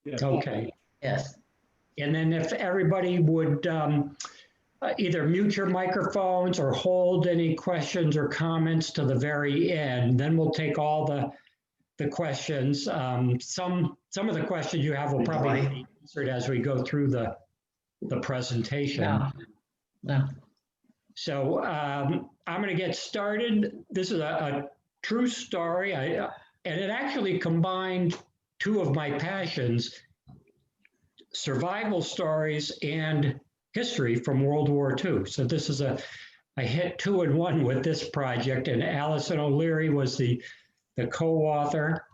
Okay. Yes. And then if everybody would either mute your microphones or hold any questions or comments to the very end, then we'll take all the questions. Some of the questions you have will probably be answered as we go through the presentation. No. So I'm going to get started. This is a true story, and it actually combined two of my passions, survival stories and history from World War II. So this is I hit 2-in-1 with this project, and Alison O'Leary was the co-author.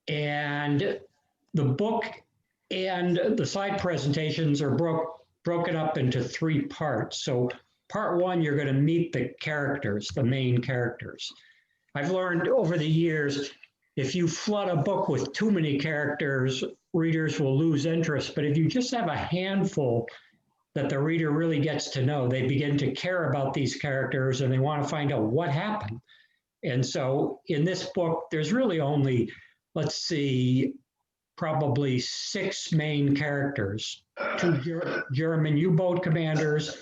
And the book and the slide presentations are broken up into 3 parts. So part 1, you're going to meet the characters, the main characters. I've learned over the years, if you flood a book with too many characters, readers will lose interest. But if you just have a handful that the reader really gets to know, they begin to care about these characters and they want to find out what happened. And so in this book, there's really only, let's see, probably 6 main characters, 2 German U-boat commanders,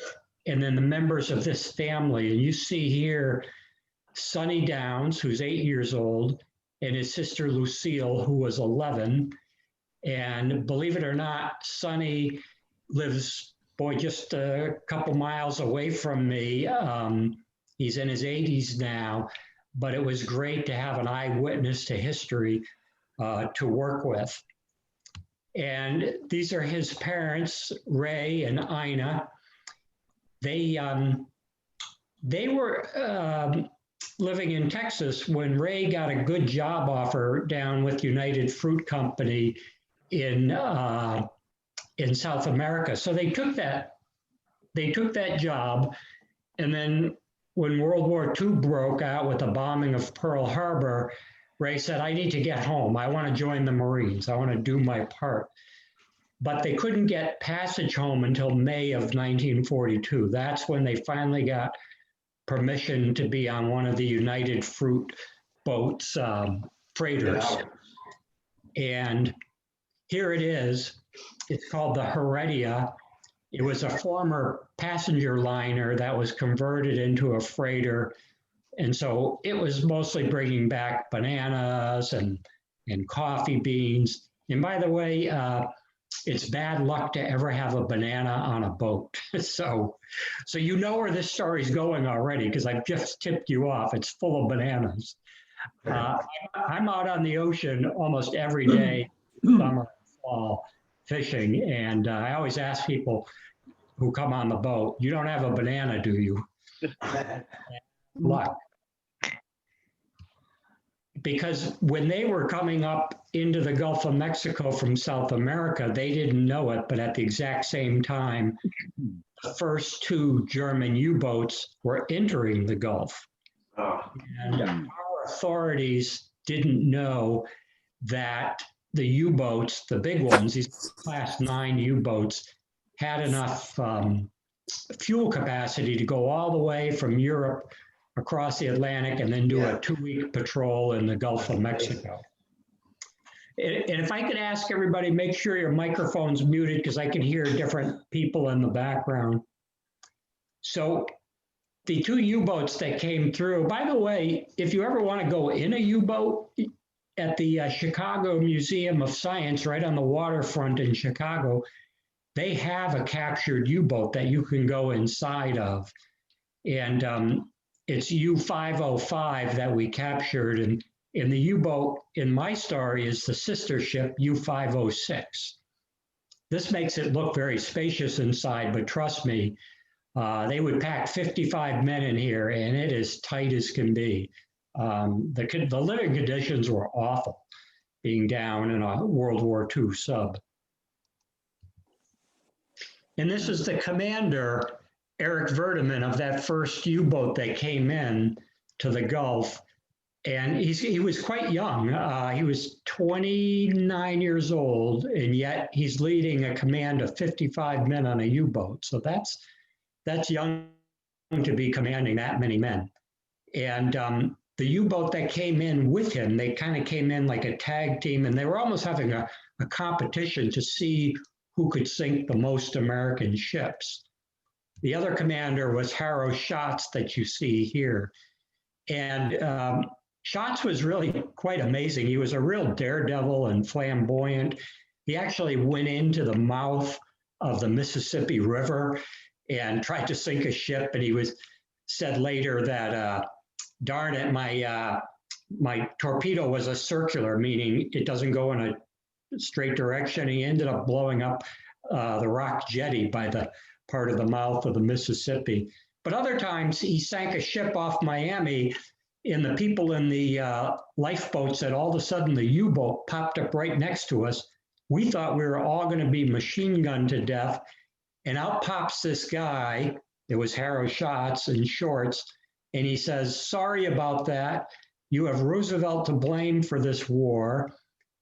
and then the members of this family. And you see here, Sonny Downs, who's 8 years old, and his sister Lucille, who was 11. And believe it or not, Sonny lives, just a couple miles away from me. He's in his 80s now, but it was great to have an eyewitness to history to work with. And these are his parents, Ray and Ina. They were living in Texas when Ray got a good job offer down with United Fruit Company in South America. So they took that job, and then when World War II broke out with the bombing of Pearl Harbor, Ray said, I need to get home. I want to join the Marines. I want to do my part. But they couldn't get passage home until May of 1942. That's when they finally got permission to be on one of the United Fruit boats, freighters. And here it is. It's called the Heredia. It was a former passenger liner that was converted into a freighter. And so it was mostly bringing back bananas and coffee beans. And by the way, it's bad luck to ever have a banana on a boat. So you know where this story's going already, because I've just tipped you off. It's full of bananas. I'm out on the ocean almost every day, summer and fall, fishing. And I always ask people who come on the boat, you don't have a banana, do you? Luck. Because when they were coming up into the Gulf of Mexico from South America, they didn't know it, but at the exact same time, the first 2 German U-boats were entering the Gulf. And our authorities didn't know that the U-boats, the big ones, these Class 9 U-boats, had enough fuel capacity to go all the way from Europe across the Atlantic and then do a 2-week patrol in the Gulf of Mexico. And if I could ask everybody, make sure your microphone's muted because I can hear different people in the background. So the 2 U-boats that came through, by the way, if you ever want to go in a U-boat, at the Chicago Museum of Science, right on the waterfront in Chicago, they have a captured U-boat that you can go inside of. And it's U-505 that we captured. And in the U-boat in my story is the sister ship U-506. This makes it look very spacious inside, but trust me, they would pack 55 men in here and it is tight as can be. The living conditions were awful being down in a World War II sub. And this is the commander, Eric Verdeman, of that first U-boat that came in to the Gulf. And he was quite young. He was 29 years old, and yet he's leading a command of 55 men on a U-boat. So that's young to be commanding that many men. And the U-boat that came in with him, they kind of came in like a tag team, and they were almost having a competition to see who could sink the most American ships. The other commander was Harrow Schatz that you see here. And Schatz was really quite amazing. He was a real daredevil and flamboyant. He actually went into the mouth of the Mississippi River and tried to sink a ship. And he said later that, darn it, my torpedo was a circular, meaning it doesn't go in a straight direction. He ended up blowing up the rock jetty by the part of the mouth of the Mississippi. But other times he sank a ship off Miami, and the people in the lifeboat said all of a sudden the U-boat popped up right next to us. We thought we were all going to be machine gunned to death, and out pops this guy. It was Harrow Schatz in shorts, and he says, "Sorry about that. You have Roosevelt to blame for this war."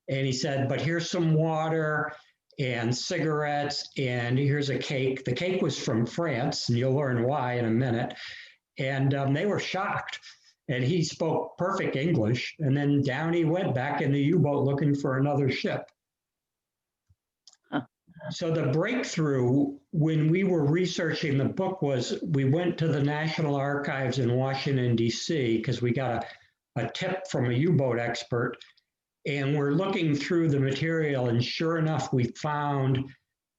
And he said, "But here's some water and cigarettes, and here's a cake." The cake was from France, and you'll learn why in a minute. And they were shocked. And he spoke perfect English. And then down he went back in the U-boat looking for another ship. Huh. So the breakthrough when we were researching the book was we went to the National Archives in Washington, D.C., because we got a tip from a U-boat expert. And we're looking through the material, and sure enough, we found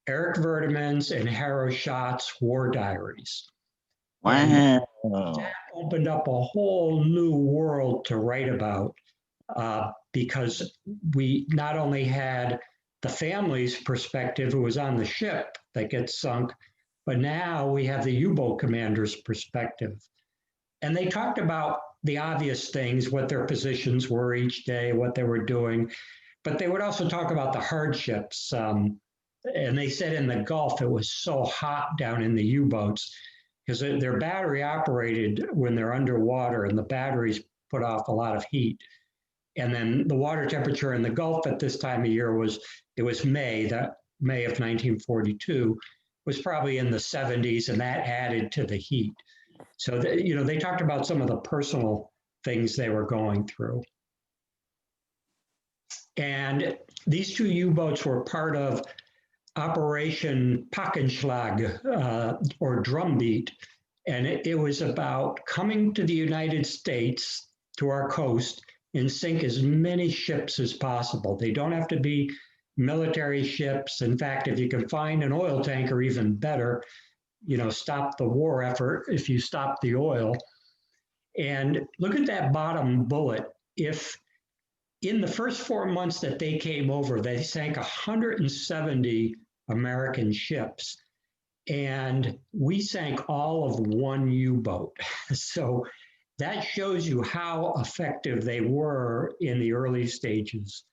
Eric Verdeman's and Harrow Schatz war diaries. Wow. And that opened up a whole new world to write about because we not only had the family's perspective who was on the ship that gets sunk, but now we have the U-boat commander's perspective. And they talked about the obvious things, what their positions were each day, what they were doing, but they would also talk about the hardships. And they said in the Gulf, it was so hot down in the U-boats because they're battery operated when they're underwater, and the batteries put off a lot of heat. And then the water temperature in the Gulf at this time of year was May of 1942, was probably in the 70s, and that added to the heat. So, they talked about some of the personal things they were going through. And these two U-boats were part of Operation Paukenschlag, or Drumbeat. And it was about coming to the United States, to our coast, and sink as many ships as possible. They don't have to be military ships. In fact, if you can find an oil tanker, even better. Stop the war effort if you stop the oil. And look at that bottom bullet. If in the first 4 months that they came over, they sank 170 American ships, and we sank all of one U-boat. So that shows you how effective they were in the early stages.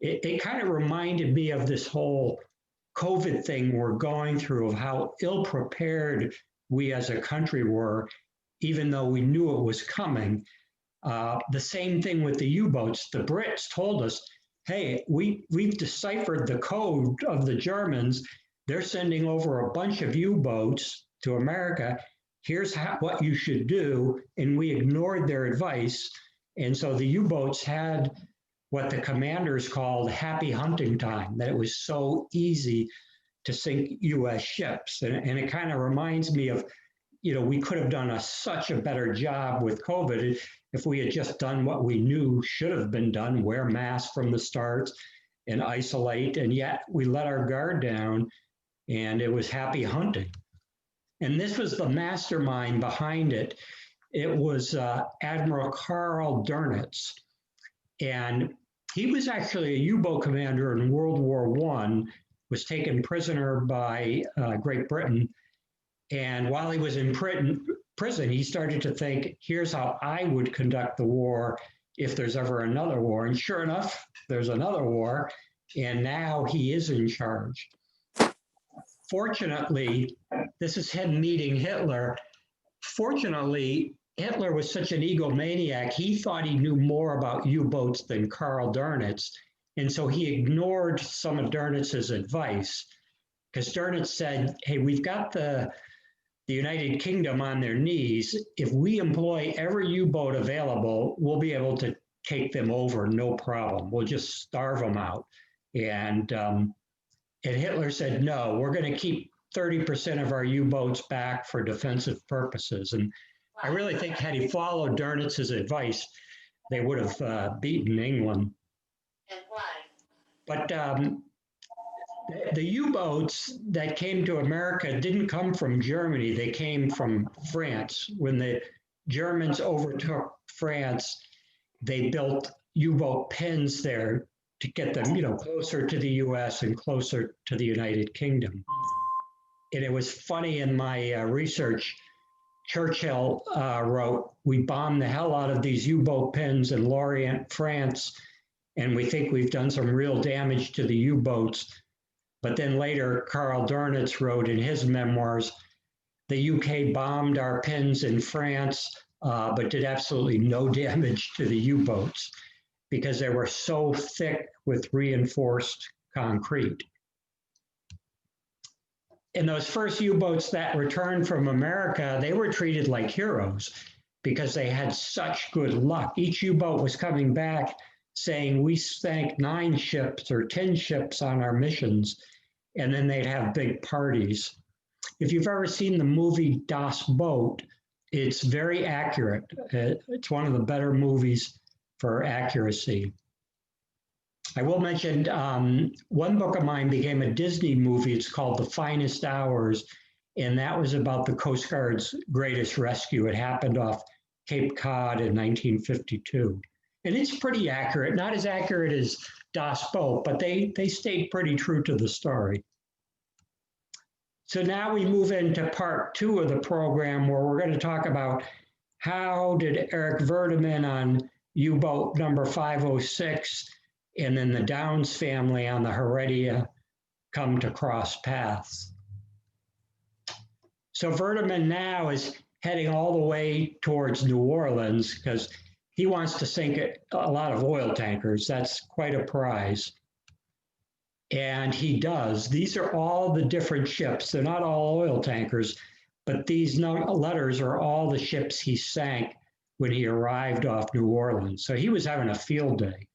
It kind of reminded me of this whole COVID thing we're going through, of how ill-prepared we as a country were, even though we knew it was coming. The same thing with the U-boats. The Brits told us, hey, we've deciphered the code of the Germans. They're sending over a bunch of U-boats to America. Here's what you should do. And we ignored their advice. And so the U-boats had what the commanders called happy hunting time, that it was so easy to sink U.S. ships. And it kind of reminds me of, we could have done such a better job with COVID if we had just done what we knew should have been done, wear masks from the start and isolate. And yet we let our guard down, and it was happy hunting. And this was the mastermind behind it. It was Admiral Karl Dönitz. And he was actually a U-boat commander in World War I, was taken prisoner by Great Britain. And while he was in prison, he started to think, here's how I would conduct the war if there's ever another war. And sure enough, there's another war, and now he is in charge. Fortunately, this is him meeting Hitler. Fortunately, Hitler was such an egomaniac, he thought he knew more about U-boats than Karl Dönitz. And so he ignored some of Dönitz's advice, because Dönitz said, hey, we've got the the United Kingdom on their knees. If we employ every U-boat available, we'll be able to take them over, no problem. We'll just starve them out. And Hitler said, no, we're going to keep 30% of our U-boats back for defensive purposes. And I really think had he followed Dönitz' advice, they would have beaten England. And why? But the U-boats that came to America didn't come from Germany. They came from France. When the Germans overtook France, they built U-boat pens there to get them, closer to the U.S. and closer to the United Kingdom. And it was funny in my research, Churchill wrote, "We bombed the hell out of these U-boat pens in Lorient, France, and we think we've done some real damage to the U-boats." But then later, Karl Dönitz wrote in his memoirs, "The UK bombed our pens in France, but did absolutely no damage to the U-boats because they were so thick with reinforced concrete." And those first U-boats that returned from America, they were treated like heroes because they had such good luck. Each U-boat was coming back saying, "We sank 9 ships or 10 ships on our missions," and then they'd have big parties. If you've ever seen the movie Das Boot, it's very accurate. It's one of the better movies for accuracy. I will mention one book of mine became a Disney movie. It's called The Finest Hours, and that was about the Coast Guard's greatest rescue. It happened off Cape Cod in 1952. And it's pretty accurate, not as accurate as Das Boot, but they stayed pretty true to the story. So now we move into part 2 of the program, where we're going to talk about how did Eric Verdeman on U-boat number 506 and then the Downs family on the Heredia come to cross paths. So Verdeman now is heading all the way towards New Orleans because he wants to sink a lot of oil tankers. That's quite a prize. And he does. These are all the different ships. They're not all oil tankers, but these letters are all the ships he sank when he arrived off New Orleans. So he was having a field day.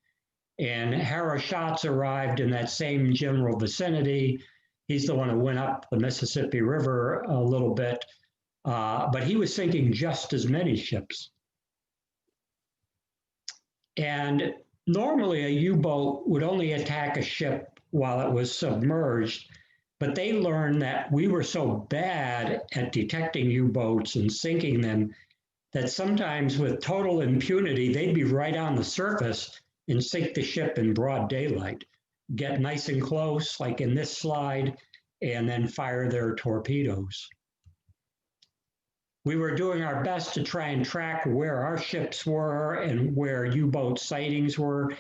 And Harry Schatz arrived in that same general vicinity. He's the one who went up the Mississippi River a little bit, but he was sinking just as many ships. And normally a U-boat would only attack a ship while it was submerged, but they learned that we were so bad at detecting U-boats and sinking them that sometimes with total impunity, they'd be right on the surface and sink the ship in broad daylight, get nice and close, like in this slide, and then fire their torpedoes. We were doing our best to try and track where our ships were and where U-boat sightings were.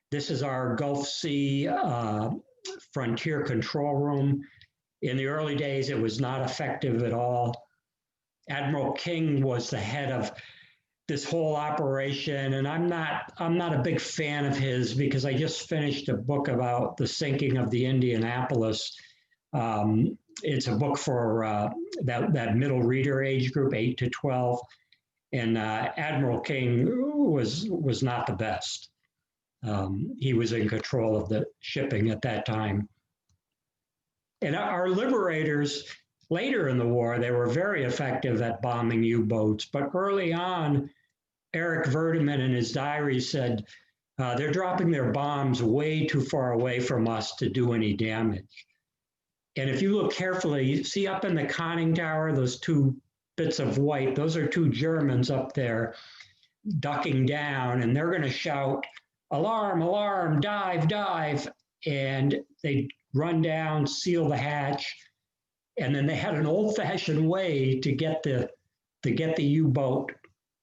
This is our Gulf Sea frontier control room. In the early days, it was not effective at all. Admiral King was the head of this whole operation, and I'm not a big fan of his because I just finished a book about the sinking of the Indianapolis. It's a book for that middle reader age group, 8 to 12, and Admiral King was not the best. He was in control of the shipping at that time. And our liberators, later in the war, they were very effective at bombing U-boats, but early on, Eric Verdeman in his diary said, they're dropping their bombs way too far away from us to do any damage. And if you look carefully, you see up in the conning tower, those 2 bits of white, those are 2 Germans up there ducking down, and they're going to shout, "Alarm, alarm, dive, dive." And they run down, seal the hatch, and then they had an old-fashioned way to get the U-boat,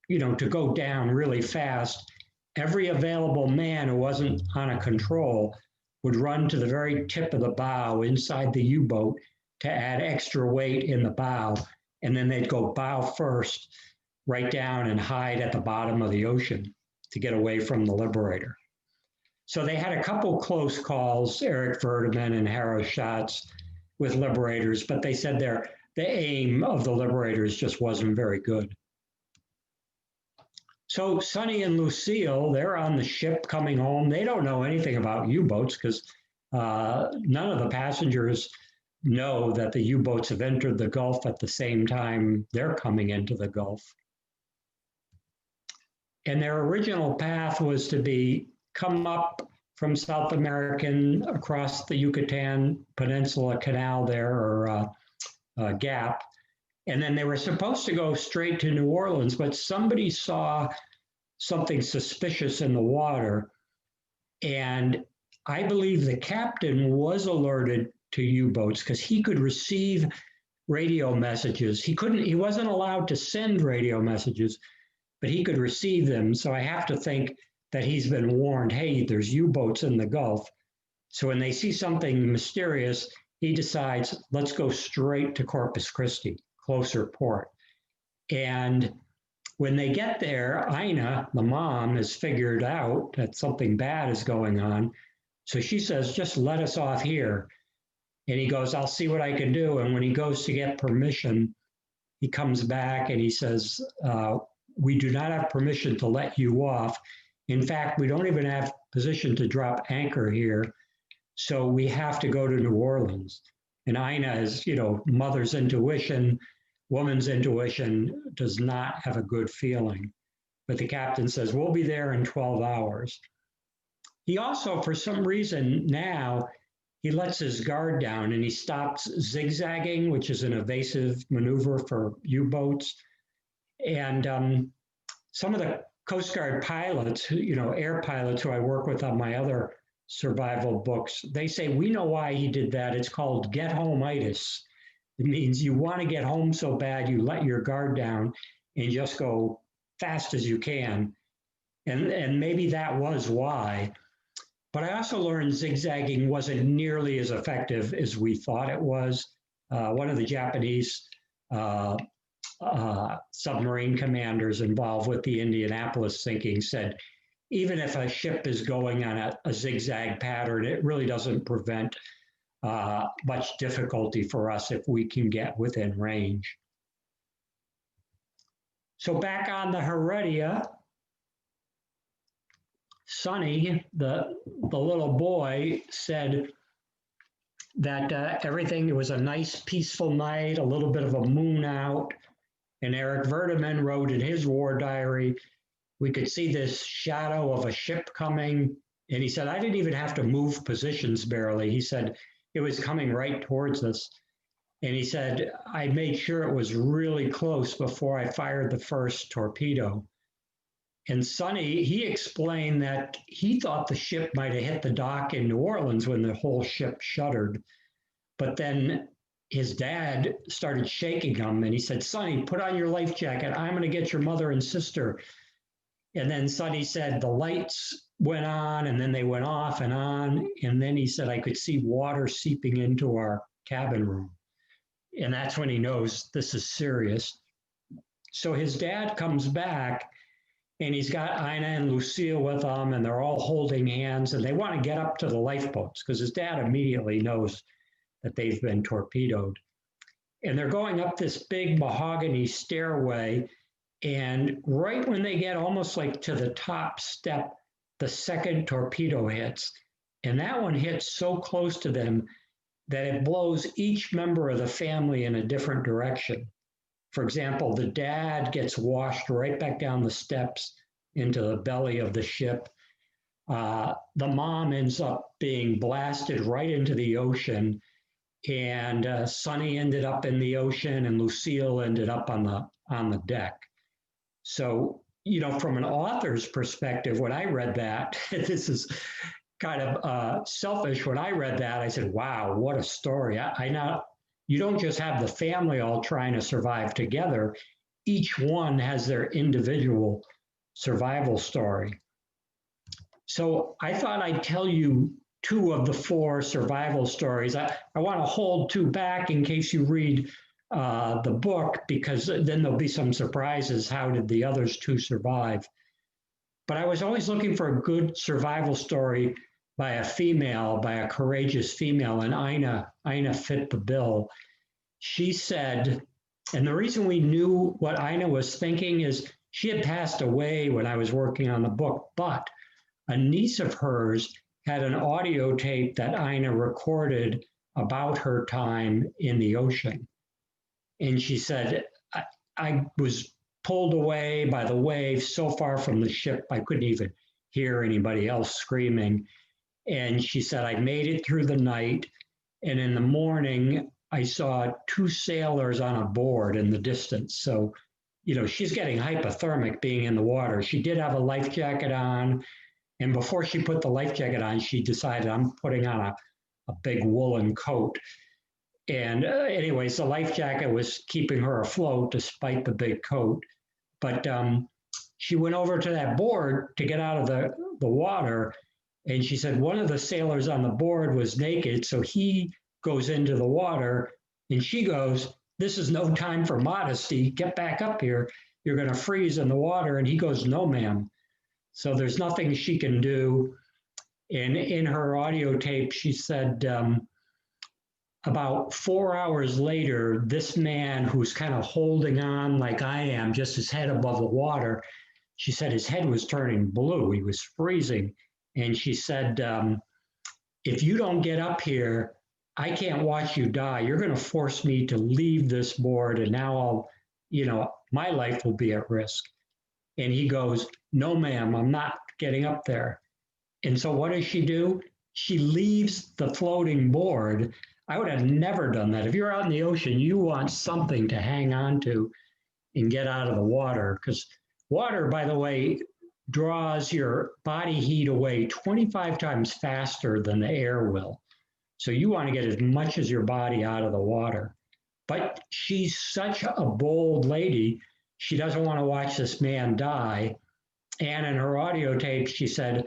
to go down really fast. Every available man who wasn't on a control would run to the very tip of the bow inside the U-boat to add extra weight in the bow, and then they'd go bow first right down and hide at the bottom of the ocean to get away from the Liberator. So they had a couple close calls, Eric Verdeman and Harry Schatz, with Liberators, but they said the aim of the liberators just wasn't very good. So Sonny and Lucille, they're on the ship coming home. They don't know anything about U-boats because none of the passengers know that the U-boats have entered the Gulf at the same time they're coming into the Gulf. And their original path was to come up from South American across the Yucatan Peninsula Canal there, or Gap. And then they were supposed to go straight to New Orleans, but somebody saw something suspicious in the water. And I believe the captain was alerted to U-boats because he could receive radio messages. He wasn't allowed to send radio messages, but he could receive them. So I have to think that he's been warned, hey, there's U-boats in the Gulf. So when they see something mysterious, he decides, let's go straight to Corpus Christi, closer port. And when they get there, Ina, the mom, has figured out that something bad is going on. So she says, just let us off here. And he goes, I'll see what I can do. And when he goes to get permission, he comes back and he says, we do not have permission to let you off. In fact, we don't even have position to drop anchor here. So we have to go to New Orleans. And Ina is, mother's intuition, woman's intuition does not have a good feeling. But the captain says, we'll be there in 12 hours. He also, for some reason now, he lets his guard down and he stops zigzagging, which is an evasive maneuver for U-boats. And some of the Coast Guard pilots, air pilots who I work with on my other survival books, they say, we know why he did that. It's called get home-itis. It means you want to get home so bad you let your guard down and just go fast as you can. And maybe that was why. But I also learned zigzagging wasn't nearly as effective as we thought it was. One of the Japanese submarine commanders involved with the Indianapolis sinking said, even if a ship is going on a zigzag pattern, it really doesn't prevent much difficulty for us if we can get within range. So back on the Heredia, Sonny, the little boy, said that everything, it was a nice peaceful night, a little bit of a moon out. And Eric Verdeman wrote in his war diary, we could see this shadow of a ship coming. And he said, I didn't even have to move positions barely. He said, it was coming right towards us. And he said, I made sure it was really close before I fired the first torpedo. And Sonny, he explained that he thought the ship might have hit the dock in New Orleans when the whole ship shuddered. But then his dad started shaking him and he said, Sonny, put on your life jacket. I'm going to get your mother and sister. And then Sonny said the lights went on and then they went off and on. And then he said, I could see water seeping into our cabin room. And that's when he knows this is serious. So his dad comes back and he's got Ina and Lucille with him and they're all holding hands and they want to get up to the lifeboats because his dad immediately knows that they've been torpedoed. And they're going up this big mahogany stairway. And right when they get almost like to the top step, the second torpedo hits. And that one hits so close to them that it blows each member of the family in a different direction. For example, the dad gets washed right back down the steps into the belly of the ship. The mom ends up being blasted right into the ocean. And Sonny ended up in the ocean and Lucille ended up on the deck. So, from an author's perspective, when I read that, this is kind of selfish. When I read that, I said, wow, what a story. I know you don't just have the family all trying to survive together. Each one has their individual survival story. So I thought I'd tell you 2 of the 4 survival stories. I want to hold 2 back in case you read the book, because then there'll be some surprises. How did the others 2 survive? But I was always looking for a good survival story by a female, by a courageous female, and Ina fit the bill. She said, and the reason we knew what Ina was thinking is she had passed away when I was working on the book, but a niece of hers had an audio tape that Ina recorded about her time in the ocean. And she said, I was pulled away by the waves so far from the ship, I couldn't even hear anybody else screaming. And she said, I made it through the night. And in the morning, I saw two sailors on a board in the distance. So, she's getting hypothermic being in the water. She did have a life jacket on. And before she put the life jacket on, she decided I'm putting on a big woolen coat. And anyways, the life jacket was keeping her afloat despite the big coat. But she went over to that board to get out of the water. And she said one of the sailors on the board was naked. So he goes into the water and she goes, this is no time for modesty. Get back up here. You're going to freeze in the water. And he goes, no, ma'am. So there's nothing she can do. And in her audio tape, she said, about 4 hours later, this man who's kind of holding on like I am, just his head above the water, she said his head was turning blue. He was freezing. And she said, if you don't get up here, I can't watch you die. You're going to force me to leave this board. And now my life will be at risk. And he goes, no, ma'am, I'm not getting up there. And so what does she do? She leaves the floating board. I would have never done that. If you're out in the ocean, you want something to hang on to and get out of the water. Because water, by the way, draws your body heat away 25 times faster than the air will. So you want to get as much as your body out of the water. But she's such a bold lady. She doesn't want to watch this man die. And in her audio tape, she said,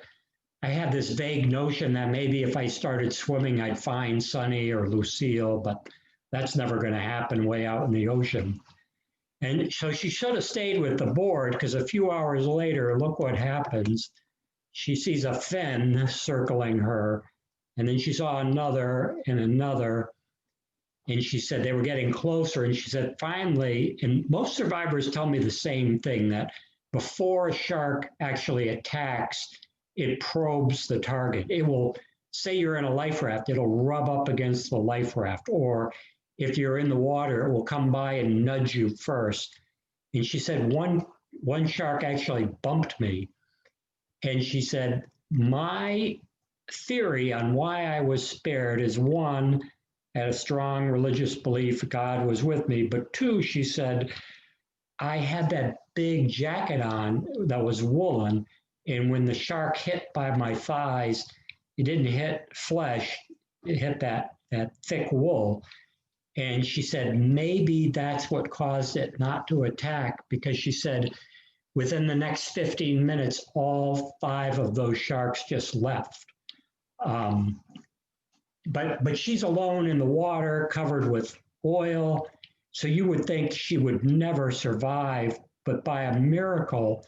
I had this vague notion that maybe if I started swimming, I'd find Sonny or Lucille, but that's never going to happen way out in the ocean. And so she should have stayed with the board because a few hours later, look what happens. She sees a fin circling her, and then she saw another and another. And she said they were getting closer. And she said, finally, and most survivors tell me the same thing, that before a shark actually attacks, it probes the target. It will say you're in a life raft, it'll rub up against the life raft. Or if you're in the water, it will come by and nudge you first. And she said, one shark actually bumped me. And she said, my theory on why I was spared is one, I had a strong religious belief God was with me. But two, she said, I had that big jacket on that was woolen. And when the shark hit by my thighs, it didn't hit flesh, it hit that thick wool. And she said, maybe that's what caused it not to attack, because she said, within the next 15 minutes, all 5 of those sharks just left. But she's alone in the water, covered with oil. So you would think she would never survive, but by a miracle,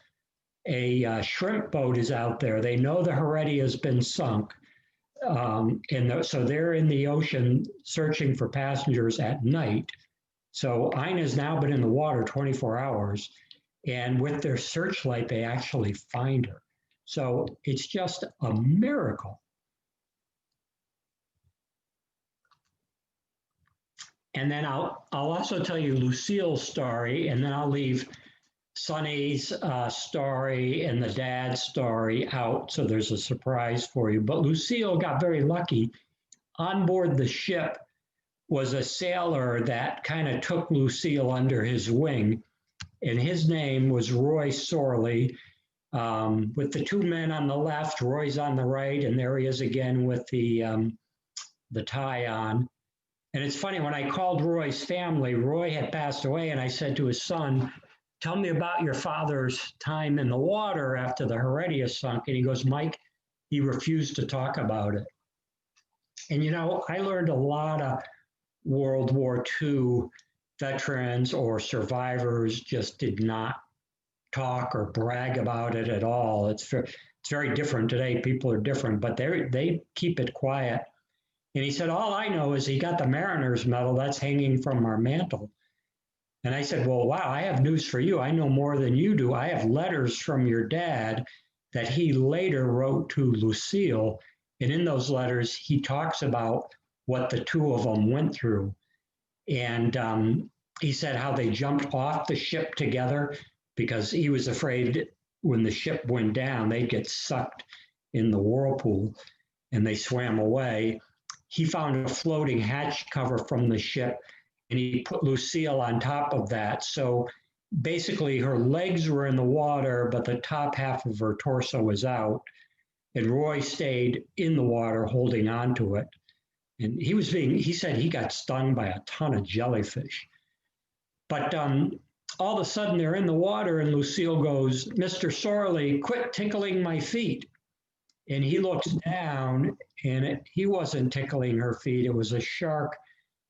a shrimp boat is out there. They know the Heredia has been sunk. So they're in the ocean searching for passengers at night. So Ina's now been in the water 24 hours. And with their searchlight, they actually find her. So it's just a miracle. And then I'll also tell you Lucille's story, and then I'll leave Sonny's story and the dad's story out, so there's a surprise for you. But Lucille got very lucky. On board the ship was a sailor that kind of took Lucille under his wing, and his name was Roy Sorley. With the 2 men on the left, Roy's on the right, and there he is again with the tie on. And it's funny, when I called Roy's family, Roy had passed away, and I said to his son, tell me about your father's time in the water after the Heredia sunk. And he goes, Mike, he refused to talk about it. And, I learned a lot of World War II veterans or survivors just did not talk or brag about it at all. It's very different today. People are different, but they keep it quiet. And he said, all I know is he got the Mariner's Medal that's hanging from our mantle. And I said, well, wow, I have news for you. I know more than you do. I have letters from your dad that he later wrote to Lucille. And in those letters, he talks about what the two of them went through. And he said how they jumped off the ship together because he was afraid when the ship went down, they'd get sucked in the whirlpool, and they swam away. He found a floating hatch cover from the ship, and he put Lucille on top of that. So basically her legs were in the water, but the top half of her torso was out. And Roy stayed in the water holding on to it. And he said he got stung by a ton of jellyfish. But all of a sudden they're in the water and Lucille goes, Mr. Sorley, quit tickling my feet. And he looks down and he wasn't tickling her feet. It was a shark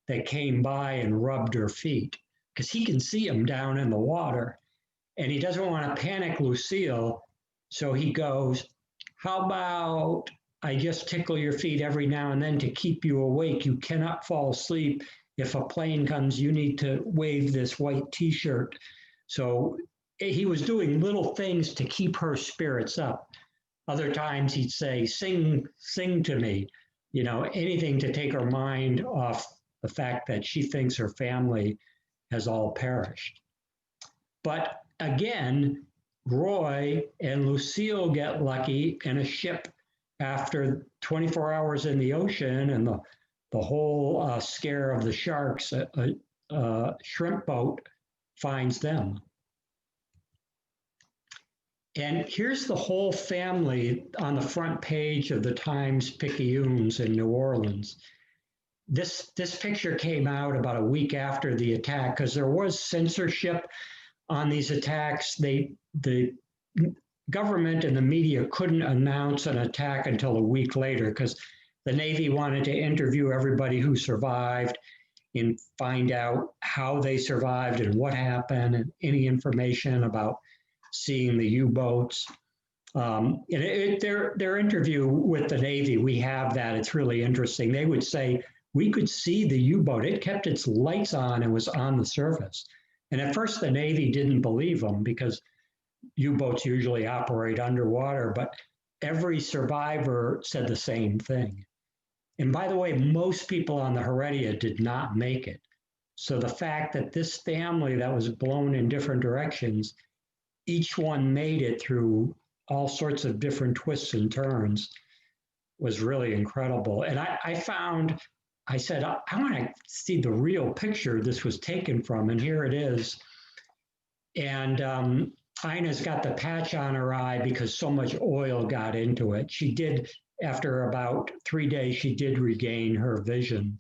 that came by and rubbed her feet because he can see him down in the water. And he doesn't want to panic Lucille. So he goes, how about I just tickle your feet every now and then to keep you awake? You cannot fall asleep. If a plane comes, you need to wave this white t-shirt. So he was doing little things to keep her spirits up. Other times he'd say, sing to me, anything to take her mind off the fact that she thinks her family has all perished. But again, Roy and Lucille get lucky, and a ship after 24 hours in the ocean and the whole scare of the sharks, a shrimp boat finds them. And here's the whole family on the front page of the Times-Picayunes in New Orleans. This picture came out about a week after the attack because there was censorship on these attacks. The government and the media couldn't announce an attack until a week later because the Navy wanted to interview everybody who survived and find out how they survived and what happened and any information about seeing the U-boats. Their interview with the Navy, we have that. It's really interesting. They would say, we could see the U-boat. It kept its lights on and was on the surface. And at first the Navy didn't believe them because U-boats usually operate underwater, but every survivor said the same thing. And by the way, most people on the Heredia did not make it. So the fact that this family that was blown in different directions, each one made it through all sorts of different twists and turns was really incredible. And I said, I want to see the real picture this was taken from, and here it is. And Ina's got the patch on her eye because so much oil got into it. She did, after about 3 days, she did regain her vision.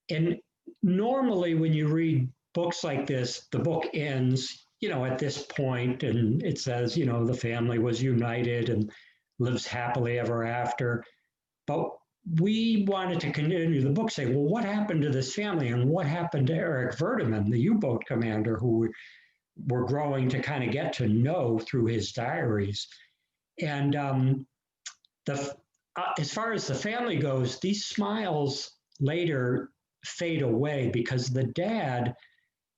And normally when you read books like this, the book ends, at this point, and it says, the family was united and lives happily ever after. But we wanted to continue the book saying, well, what happened to this family and what happened to Eric Verdeman, the U-boat commander who we're growing to kind of get to know through his diaries. And as far as the family goes, these smiles later fade away because the dad,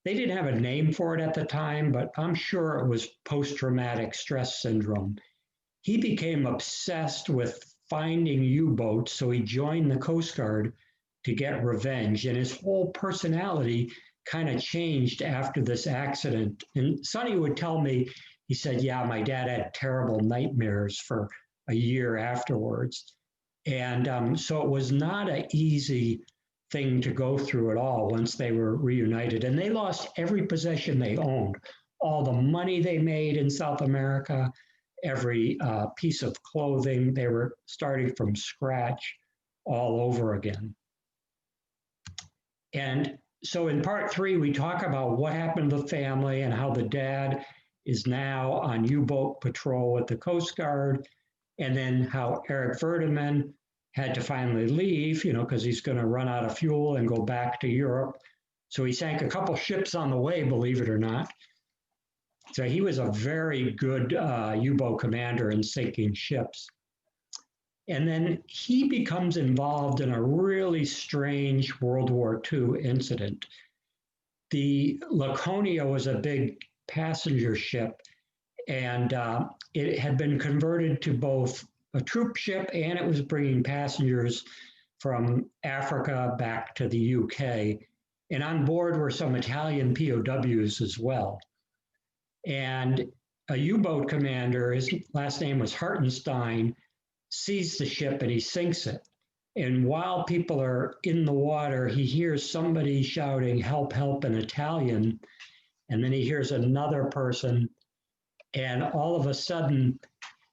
they didn't have a name for it at the time, but I'm sure it was post-traumatic stress syndrome. He became obsessed with finding U-boats, so he joined the Coast Guard to get revenge, and his whole personality kind of changed after this accident. And Sonny would tell me, he said, yeah, my dad had terrible nightmares for a year afterwards. And so it was not an easy thing to go through at all once they were reunited. And they lost every possession they owned, all the money they made in South America, every piece of clothing. They were starting from scratch all over again. And so in part 3, we talk about what happened to the family and how the dad is now on U-boat patrol at the Coast Guard, and then how Eric Verdeman had to finally leave, because he's going to run out of fuel and go back to Europe. So he sank a couple ships on the way, believe it or not. So he was a very good U-boat commander in sinking ships. And then he becomes involved in a really strange World War II incident. The Laconia was a big passenger ship, and it had been converted to both a troop ship and it was bringing passengers from Africa back to the UK. And on board were some Italian POWs as well. And a U-boat commander, his last name was Hartenstein, sees the ship and he sinks it. And while people are in the water, he hears somebody shouting, "Help, help," in Italian. And then he hears another person. And all of a sudden,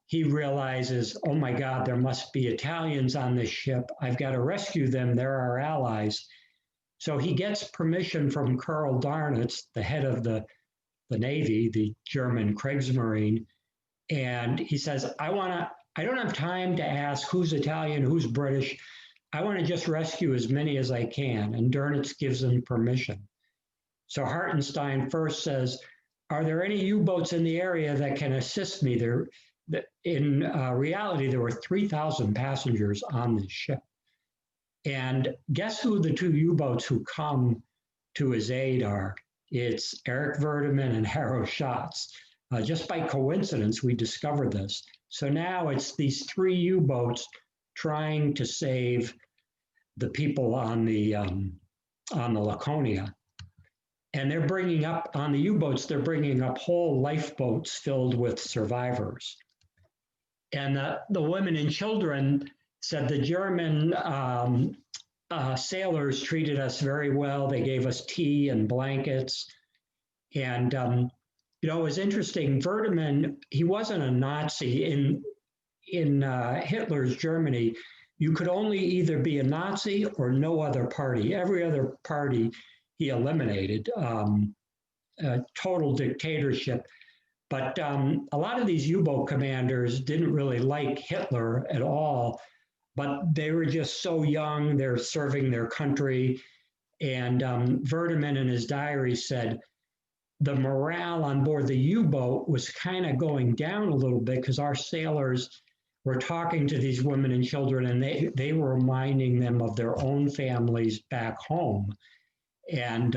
he realizes, oh my God, there must be Italians on this ship. I've got to rescue them. They're our allies. So he gets permission from Karl Darnitz, the head of the Navy, the German Kriegsmarine. And he says, I don't have time to ask who's Italian, who's British. I want to just rescue as many as I can. And Darnitz gives him permission. So Hartenstein first says, are there any U-boats in the area that can assist me? In reality, there were 3,000 passengers on this ship. And guess who the two U-boats who come to his aid are? It's Eric Verdeman and Harrow Schatz. Just by coincidence, we discovered this. So now it's these three U-boats trying to save the people on the Laconia. And they're bringing up, on the U-boats, they're bringing up whole lifeboats filled with survivors. And the women and children said the German sailors treated us very well. They gave us tea and blankets. And, it was interesting. Verdeman, he wasn't a Nazi. In Hitler's Germany, you could only either be a Nazi or no other party. Every other party he eliminated, total dictatorship. But a lot of these U-boat commanders didn't really like Hitler at all, but they were just so young, they're serving their country. And Verdeman in his diary said, the morale on board the U-boat was kind of going down a little bit because our sailors were talking to these women and children and they were reminding them of their own families back home. And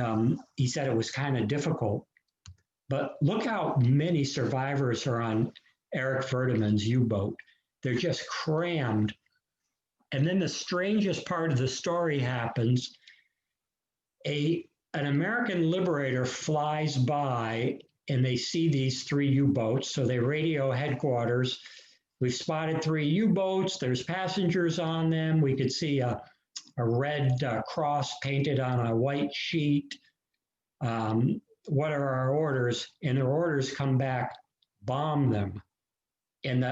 he said it was kind of difficult. But look how many survivors are on Eric Verdeman's U-boat. They're just crammed. And then the strangest part of the story happens. An American liberator flies by and they see these three U-boats. So they radio headquarters. We've spotted three U-boats. There's passengers on them. We could see a red cross painted on a white sheet. What are our orders? And their orders come back, bomb them. And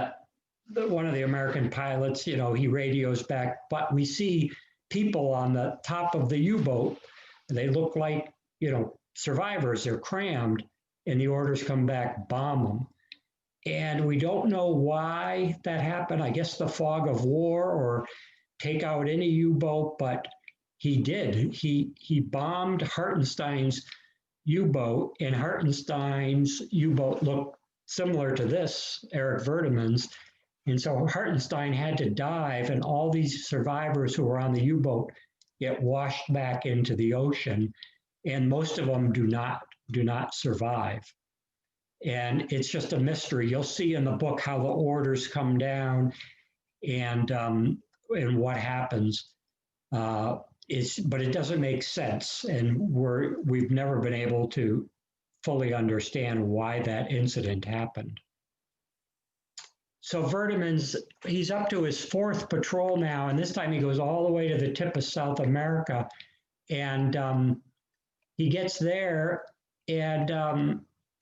one of the American pilots, he radios back, but we see people on the top of the U-boat. They look like, survivors. They're crammed, and the orders come back, bomb them. And we don't know why that happened. I guess the fog of war or take out any U-boat, but he did. He bombed Hartenstein's U-boat, and Hartenstein's U-boat looked similar to this, Eric Verdeman's. And so Hartenstein had to dive, and all these survivors who were on the U-boat get washed back into the ocean, and most of them do not survive. And it's just a mystery. You'll see in the book how the orders come down and what happens. But it doesn't make sense, and we've never been able to fully understand why that incident happened. So he's up to his fourth patrol now, and this time he goes all the way to the tip of South America, and he gets there, and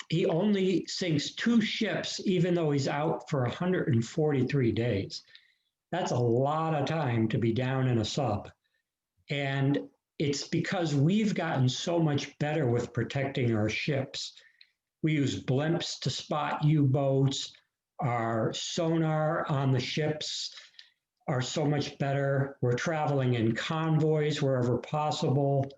he only sinks 2 ships, even though he's out for 143 days. That's a lot of time to be down in a sub. And it's because we've gotten so much better with protecting our ships. We use blimps to spot U-boats. Our sonar on the ships are so much better. We're traveling in convoys wherever possible.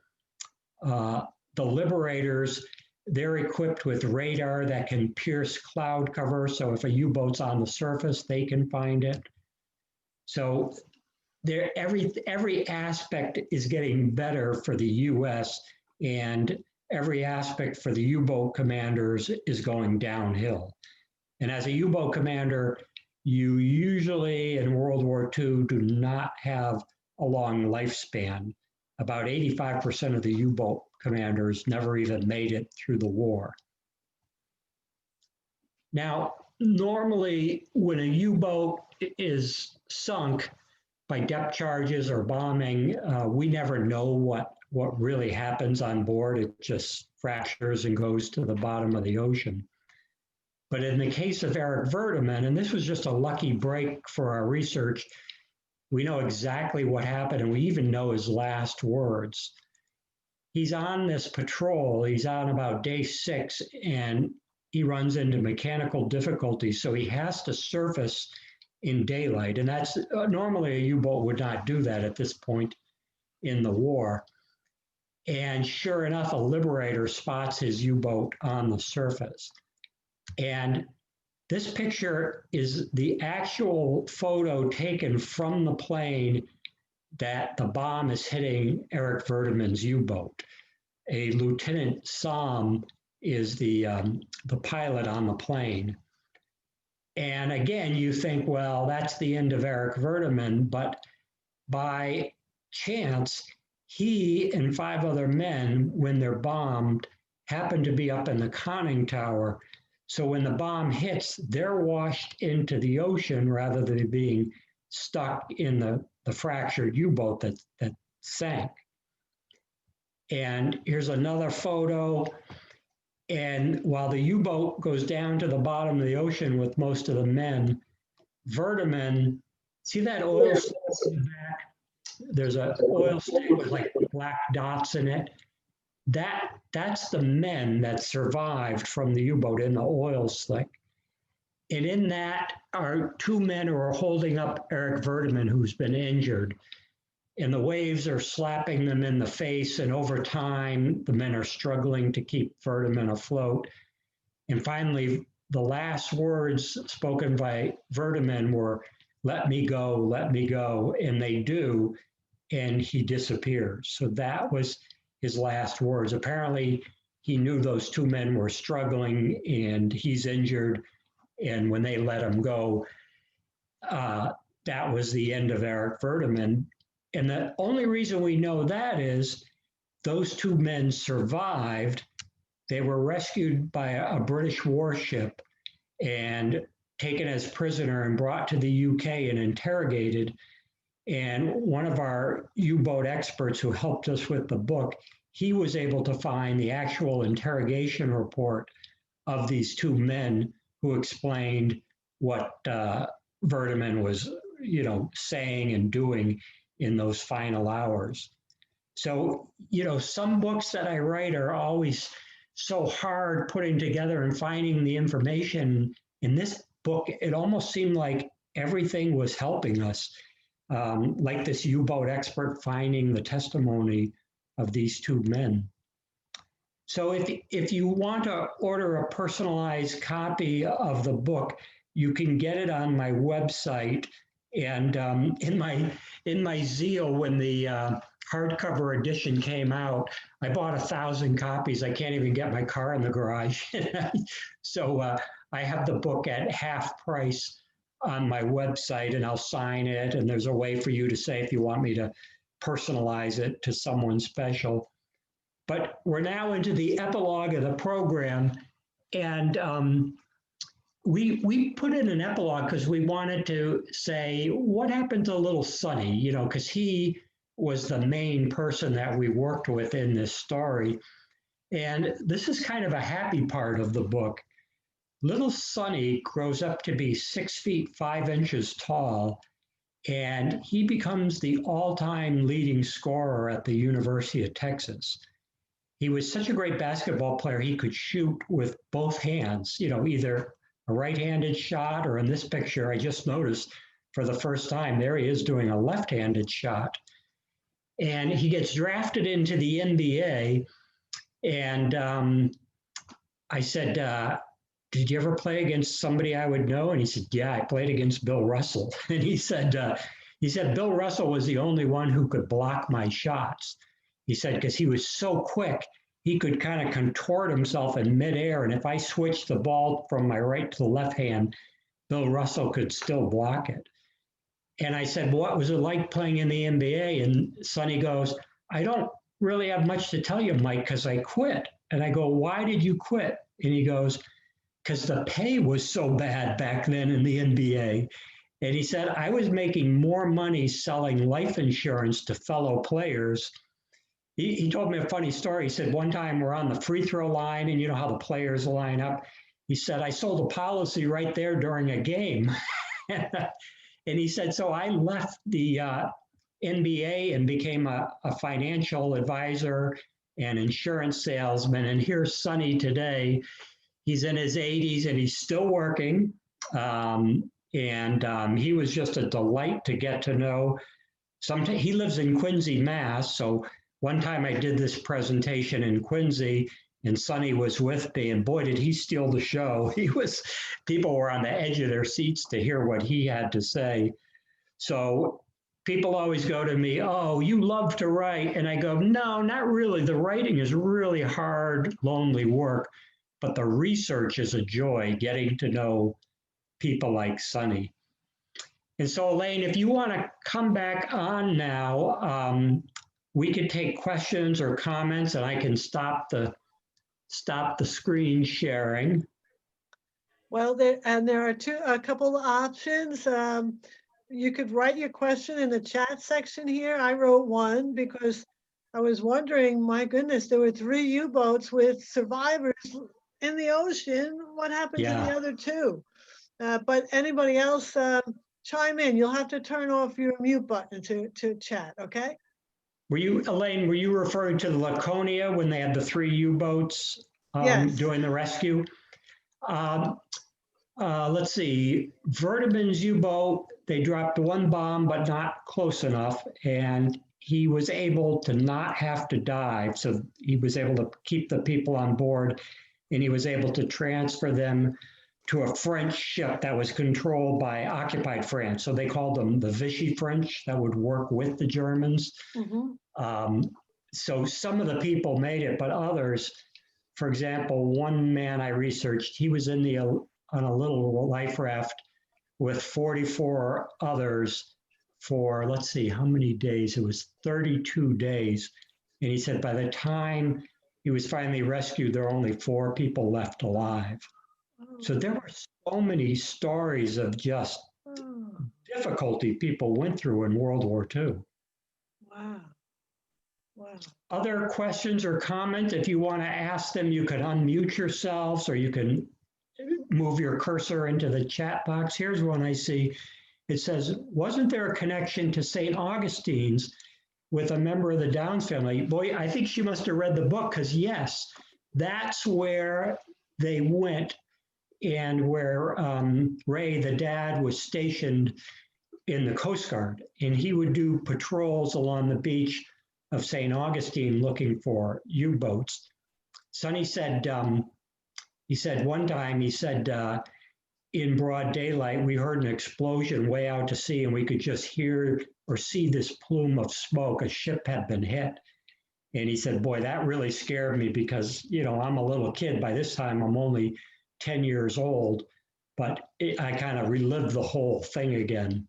The liberators, they're equipped with radar that can pierce cloud cover. So if a U-boat's on the surface, they can find it. So there, every aspect is getting better for the U.S. and every aspect for the U-boat commanders is going downhill. And as a U-boat commander, you usually in World War II do not have a long lifespan. About 85% of the U-boat commanders never even made it through the war. Now, normally when a U-boat is sunk by depth charges or bombing, we never know what really happens on board. It just fractures and goes to the bottom of the ocean. But in the case of Eric Verdeman, and this was just a lucky break for our research, we know exactly what happened, and we even know his last words. He's on this patrol, he's on about day 6, and he runs into mechanical difficulties, so he has to surface in daylight, and that's normally a U-boat would not do that at this point in the war. And sure enough, a Liberator spots his U-boat on the surface. And this picture is the actual photo taken from the plane that the bomb is hitting Eric Verdeman's U-boat. A Lieutenant Somm is the pilot on the plane. And again, you think, well, that's the end of Eric Verdeman, but by chance, he and 5 other men, when they're bombed, happen to be up in the conning tower. So when the bomb hits, they're washed into the ocean rather than being stuck in the fractured U-boat that sank. And here's another photo. And while the U-boat goes down to the bottom of the ocean with most of the men, Verdeman, see that oil slick in the back? There's an oil slick with like black dots in it. That's the men that survived from the U-boat in the oil slick. And in that are 2 men who are holding up Eric Verdeman, who's been injured. And the waves are slapping them in the face, and over time, the men are struggling to keep Verdeman afloat. And finally, the last words spoken by Verdeman were, "Let me go, and they do, and he disappears. So that was his last words. Apparently, he knew those 2 men were struggling, and he's injured, and when they let him go, that was the end of Eric Verdeman. And the only reason we know that is those 2 men survived. They were rescued by a British warship and taken as prisoner and brought to the UK and interrogated. And one of our U-boat experts who helped us with the book, he was able to find the actual interrogation report of these 2 men who explained what Verdeman was, saying and doing in those final hours. So, some books that I write are always so hard putting together and finding the information. In this book, it almost seemed like everything was helping us, like this U-boat expert finding the testimony of these 2 men. So if you want to order a personalized copy of the book, you can get it on my website. And in my zeal, when the hardcover edition came out, I bought 1,000 copies. I can't even get my car in the garage. So I have the book at half price on my website, and I'll sign it. And there's a way for you to say if you want me to personalize it to someone special. But we're now into the epilogue of the program, and we put in an epilogue because we wanted to say what happened to little Sonny, because he was the main person that we worked with in this story. And this is kind of a happy part of the book. Little Sonny grows up to be 6 feet 5 inches tall, and he becomes the all-time leading scorer at the University of Texas. He was such a great basketball player, he could shoot with both hands, either a right-handed shot, or in this picture, I just noticed for the first time, there he is doing a left-handed shot. And he gets drafted into the NBA. And I said, did you ever play against somebody I would know? And he said, yeah, I played against Bill Russell. And he said, Bill Russell was the only one who could block my shots. He said, because he was so quick, he could kind of contort himself in midair. And if I switched the ball from my right to the left hand, Bill Russell could still block it. And I said, what was it like playing in the NBA? And Sonny goes, I don't really have much to tell you, Mike, because I quit. And I go, why did you quit? And he goes, because the pay was so bad back then in the NBA. And he said, I was making more money selling life insurance to fellow players. He told me a funny story. He said, one time we're on the free throw line, and you know how the players line up. He said, I sold a policy right there during a game. And he said, so I left the NBA and became a financial advisor and insurance salesman. And here's Sonny today. He's in his 80s and he's still working. He was just a delight to get to know. He lives in Quincy, Mass. So one time I did this presentation in Quincy and Sonny was with me, and boy, did he steal the show. People were on the edge of their seats to hear what he had to say. So people always go to me, oh, you love to write. And I go, no, not really. The writing is really hard, lonely work, but the research is a joy, getting to know people like Sonny. And so, Elaine, if you want to come back on now, we could take questions or comments, and I can stop the screen sharing. Well, there are a couple of options. You could write your question in the chat section here. I wrote one because I was wondering, my goodness, there were 3 U-boats with survivors in the ocean. What happened to the other 2? But anybody else, chime in. You'll have to turn off your mute button to chat, okay? Elaine, were you referring to the Laconia when they had the 3 U-boats Yes. doing the rescue? Let's see, Vertiman's U-boat, they dropped 1 bomb, but not close enough. And he was able to not have to dive. So he was able to keep the people on board, and he was able to transfer them to a French ship that was controlled by occupied France. So they called them the Vichy French that would work with the Germans. Mm-hmm. So some of the people made it, but others, for example, one man I researched, he was on a little life raft with 44 others for, let's see, how many days? It was 32 days. And he said by the time he was finally rescued, there were only 4 people left alive. So there were so many stories of just difficulty people went through in World War II. Wow. Wow. Other questions or comments, if you want to ask them, you can unmute yourselves or you can move your cursor into the chat box. Here's one I see. It says, wasn't there a connection to St. Augustine's with a member of the Downs family? Boy, I think she must have read the book, because yes, that's where they went, and where Ray, the dad, was stationed in the Coast Guard, and he would do patrols along the beach of St. Augustine looking for U-boats. Sonny said, one time, in broad daylight, we heard an explosion way out to sea, and we could just hear or see this plume of smoke. A ship had been hit. And he said, boy, that really scared me, because, I'm a little kid. By this time, I'm only 10 years old, but I kind of relived the whole thing again.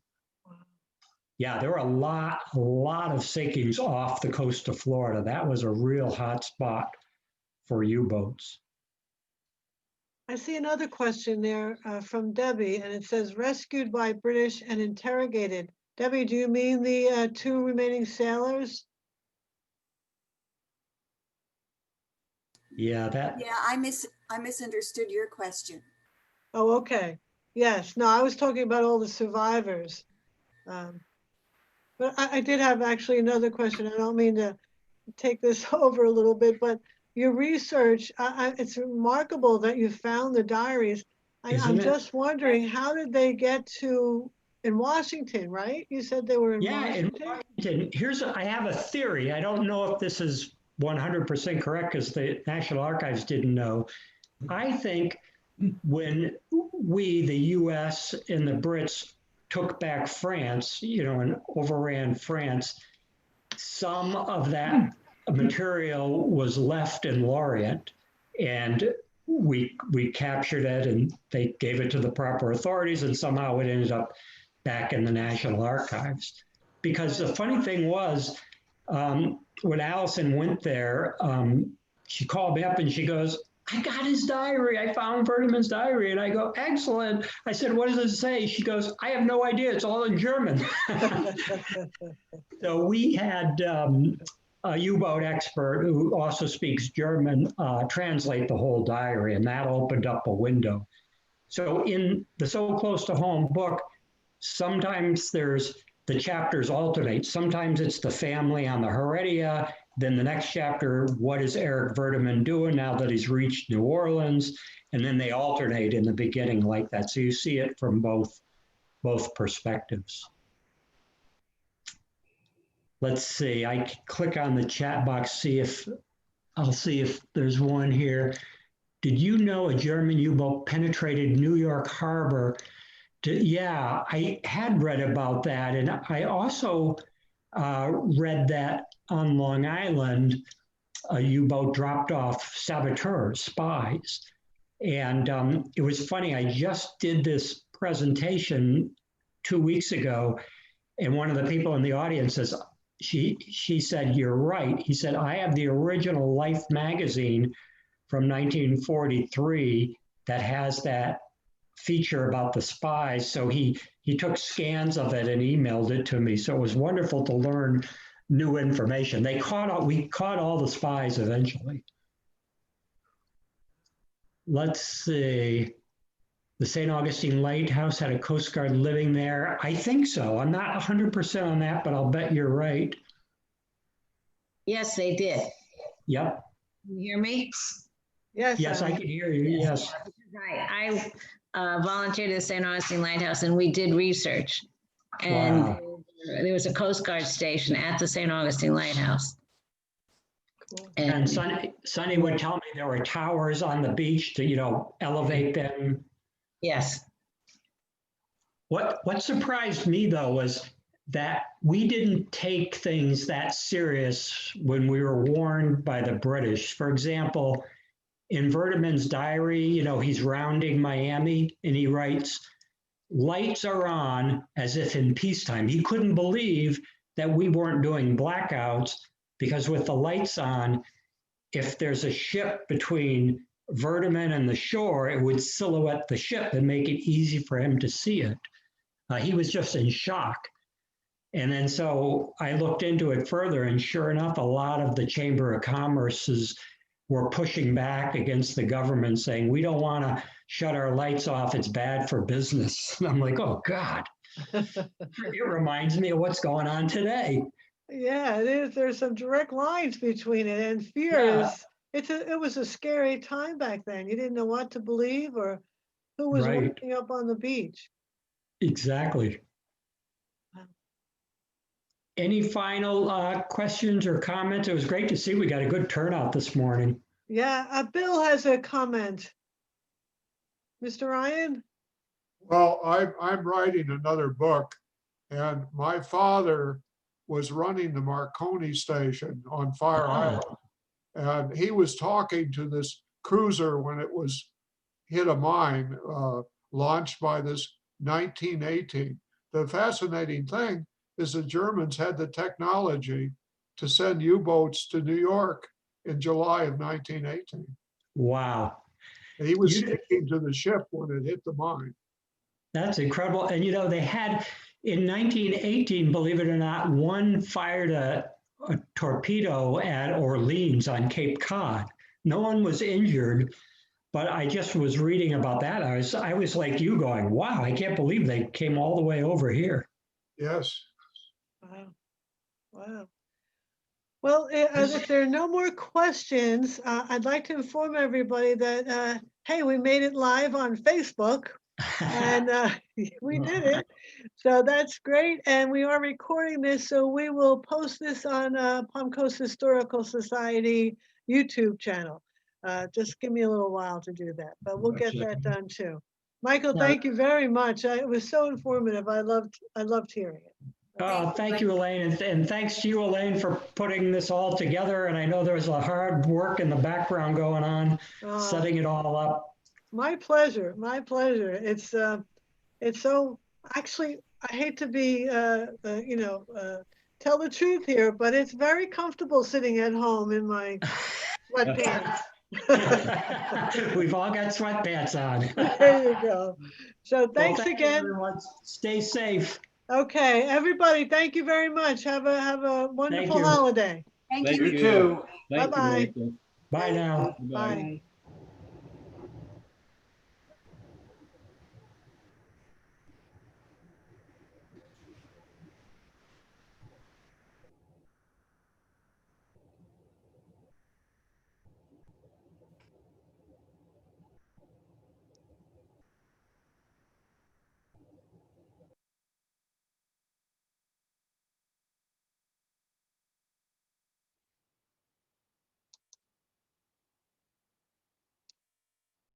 Yeah, there were a lot of sinkings off the coast of Florida. That was a real hot spot for U-boats. I see another question there from Debbie, and it says, rescued by British and interrogated. Debbie, do you mean the 2 remaining sailors? Yeah, I misunderstood your question. Oh, okay. Yes. No, I was talking about all the survivors. But I did have actually another question. I don't mean to take this over a little bit, but your research, it's remarkable that you found the diaries. I'm just wondering, how did they get in Washington, right? You said they were in Washington? Yeah, in Washington. I have a theory. I don't know if this is 100% correct, because the National Archives didn't know. I think when we, the US and the Brits, took back France, and overran France, some of that material was left in Lorient, and we captured it, and they gave it to the proper authorities, and somehow it ended up back in the National Archives. Because the funny thing was, when Allison went there, she called me up and she goes, "I got his diary. I found Vertiman's diary." And I go, "Excellent." I said, "What does it say?" She goes, "I have no idea. It's all in German." So we had a U-boat expert who also speaks German translate the whole diary, and that opened up a window. So in the So Close to Home book, sometimes the chapters alternate. Sometimes it's the family on the Heredia. Then the next chapter, what is Eric Vertiman doing now that he's reached New Orleans? And then they alternate in the beginning like that. So you see it from both perspectives. Let's see, I click on the chat box, I'll see if there's one here. Did you know a German U-boat penetrated New York Harbor? Yeah, I had read about that. And I also read that on Long Island, a U-boat dropped off saboteurs, spies. And it was funny, I just did this presentation 2 weeks ago, and one of the people in the audience says, she said, "You're right." He said, "I have the original Life magazine from 1943 that has that feature about the spies." So he took scans of it and emailed it to me. So it was wonderful to learn new information. We caught all the spies eventually. Let's see. The St. Augustine Lighthouse had a Coast Guard living there. I think so. I'm not 100% on that, but I'll bet you're right. Yes, they did. Yep. Can you hear me? Yes, I can hear you. Yes. I volunteered at the St. Augustine Lighthouse, and we did research. And Wow. there was a Coast Guard station at the St. Augustine Lighthouse. Cool. And Sonny would tell me there were towers on the beach to, elevate them. Yes. What surprised me, though, was that we didn't take things that serious when we were warned by the British. For example, in Vertiman's diary, he's rounding Miami, and he writes, "Lights are on as if in peacetime." He couldn't believe that we weren't doing blackouts, because with the lights on, if there's a ship between Vertiman and the shore, it would silhouette the ship and make it easy for him to see it. He was just in shock. And then so I looked into it further, and sure enough, a lot of the Chamber of Commerce's were pushing back against the government, saying, "We don't want to shut our lights off. It's bad for business." And I'm like, oh, God. It reminds me of what's going on today. Yeah, it is. There's some direct lines between it, and fear Yeah. it was a scary time back then. You didn't know what to believe or who was Right. walking up on the beach. Exactly. Wow. Any final questions or comments? It was great to see we got a good turnout this morning. Yeah, Bill has a comment. Mr. Ryan? Well, I'm writing another book, and my father was running the Marconi station on Fire Island. And he was talking to this cruiser when it was hit a mine, launched by this 1918. The fascinating thing is the Germans had the technology to send U-boats to New York in July of 1918. Wow. And he was sticking to the ship when it hit the mine. That's incredible. And they had in 1918, believe it or not, one fired a torpedo at Orleans on Cape Cod. No one was injured, but I just was reading about that. I was like you, going, wow, I can't believe they came all the way over here. Yes. Wow. Wow. Well, if there are no more questions, I'd like to inform everybody that, hey, we made it live on Facebook, and we did it. So that's great. And we are recording this, so we will post this on Palm Coast Historical Society YouTube channel. Just give me a little while to do that, but we'll get Gotcha. that done too. Michael, Yeah. thank you very much. It was so informative. I loved hearing it. Thank you, Elaine, and thanks to you, Elaine, for putting this all together. And I know there's a hard work in the background going on, Uh, setting it all up. My pleasure, my pleasure. It's so, actually, I hate to be, tell the truth here, but it's very comfortable sitting at home in my sweatpants. We've all got sweatpants on. There you go. So Well, thanks thank you, again. everyone. Stay safe. Okay, everybody, thank you very much. Have a wonderful you. holiday. Thank Thank you. you too. Bye-bye. Bye now. Bye.